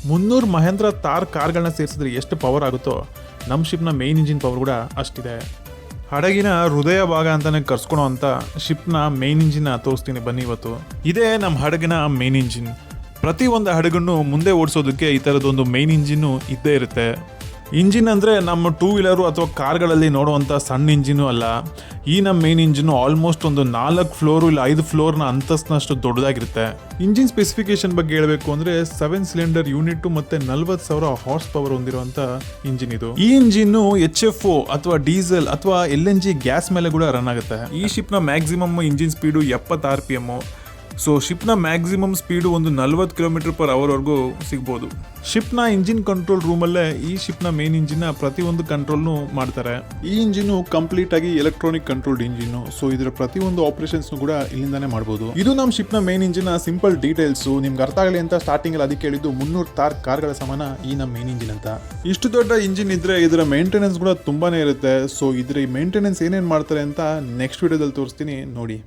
300 ಮಹೇಂದ್ರ ಥಾರ್ ಕಾರ್ಗಳನ್ನ ಸೇರಿಸಿದ್ರೆ ಎಷ್ಟು ಪವರ್ ಆಗುತ್ತೋ ನಮ್ಮ ಶಿಪ್ನ ಮೇನ್ ಇಂಜಿನ್ ಪವರ್ ಕೂಡ ಅಷ್ಟಿದೆ. ಹಡಗಿನ ಹೃದಯ ಭಾಗ ಅಂತಾನೆ ಕರ್ಸ್ಕೊಳೋ ಅಂತ ಶಿಪ್ನ ಮೇನ್ ಇಂಜಿನ್ ತೋರಿಸ್ತೀನಿ ಬನ್ನಿ ಇವತ್ತು. ಇದೇ ನಮ್ಮ ಹಡಗಿನ ಮೇನ್ ಇಂಜಿನ್. ಪ್ರತಿ ಒಂದು ಹಡಗನ್ನು ಮುಂದೆ ಓಡಿಸೋದಕ್ಕೆ ಈ ಥರದೊಂದು ಮೇನ್ ಇಂಜಿನ್ನು ಇದ್ದೇ ಇರುತ್ತೆ. ಇಂಜಿನ್ ಅಂದರೆ ನಮ್ಮ ಟೂ ವೀಲರು ಅಥವಾ ಕಾರ್ಗಳಲ್ಲಿ ನೋಡುವಂಥ ಸಣ್ಣ ಇಂಜಿನು ಅಲ್ಲ. ಈ ನಮ್ಮ ಮೇನ್ ಇಂಜಿನ್ನು ಆಲ್ಮೋಸ್ಟ್ ಒಂದು 4 ಫ್ಲೋರು ಇಲ್ಲ 5 ಫ್ಲೋರ್ನ ಅಂತಸ್ತಿನಷ್ಟು ದೊಡ್ಡದಾಗಿರುತ್ತೆ. ಇಂಜಿನ್ ಸ್ಪೆಸಿಫಿಕೇಶನ್ ಬಗ್ಗೆ ಹೇಳಬೇಕು ಅಂದರೆ 7 ಸಿಲಿಂಡರ್ ಯೂನಿಟ್ ಮತ್ತು 40,000 ಹಾರ್ಸ್ ಪವರ್ ಹೊಂದಿರುವಂಥ ಇಂಜಿನ್ ಇದು. ಈ ಇಂಜಿನ್ನು HFO ಅಥವಾ ಡೀಸೆಲ್ ಅಥವಾ LNG ಗ್ಯಾಸ್ ಮೇಲೆ ಕೂಡ ರನ್ ಆಗುತ್ತೆ. ಈ ಶಿಪ್ನ maximum engine speed 70 RPM. So ಶಿಪ್ನ ಮ್ಯಾಕ್ಸಿಮಮ್ ಸ್ಪೀಡು ಒಂದು 40 km/h ಸಿಗ್ಬೋದು. ಶಿಪ್ನ ಇಂಜಿನ್ ಕಂಟ್ರೋಲ್ ರೂಮಲ್ಲೇ ಈ ಶಿಪ್ನ ಮೇನ್ ಇಂಜಿನ್ನ ಪ್ರತಿಯೊಂದು ಕಂಟ್ರೋಲ್ನು ಮಾಡ್ತಾರೆ. ಈ ಇಂಜಿನ್ನು ಕಂಪ್ಲೀಟ್ ಆಗಿ ಎಲೆಕ್ಟ್ರಾನಿಕ್ ಕಂಟ್ರೋಲ್ಡ್ ಇಂಜಿನ್ನು. ಸೊ ಇದರ ಪ್ರತಿಯೊಂದು ಆಪರೇಷನ್ಸ್ ಕೂಡ ಇಲ್ಲಿಂದಾನೇ ಮಾಡಬಹುದು. ಇದು ನಮ್ಮ ಶಿಪ್ನ ಮೇನ್ ಇಂಜಿನ್ ಸಿಂಪಲ್ ಡೀಟೇಲ್ಸ್. ನಿಮ್ಗೆ ಅರ್ಥ ಆಗಲಿ ಅಂತ ಸ್ಟಾರ್ಟಿಂಗ್ ಅಲ್ಲಿ ಅದಕ್ಕೆ ಹೇಳಿದ್ದು 300 ಥಾರ್ ಕಾರ್ಗಳ ಸಮಾನ ಈ ನಮ್ಮ ಮೇನ್ ಇಂಜಿನ್ ಅಂತ. ಇಷ್ಟು ದೊಡ್ಡ ಇಂಜಿನ್ ಇದ್ರೆ ಇದರ ಮೇಂಟೆನೆನ್ಸ್ ಕೂಡ ತುಂಬಾನೇ ಇರುತ್ತೆ. ಸೊ ಇದ್ರ ಮೇಂಟೆನೆನ್ಸ್ ಏನೇನ್ ಮಾಡ್ತಾರೆ ಅಂತ ನೆಕ್ಸ್ಟ್ ವಿಡಿಯೋದಲ್ಲಿ ತೋರಿಸ್ತೀನಿ ನೋಡಿ.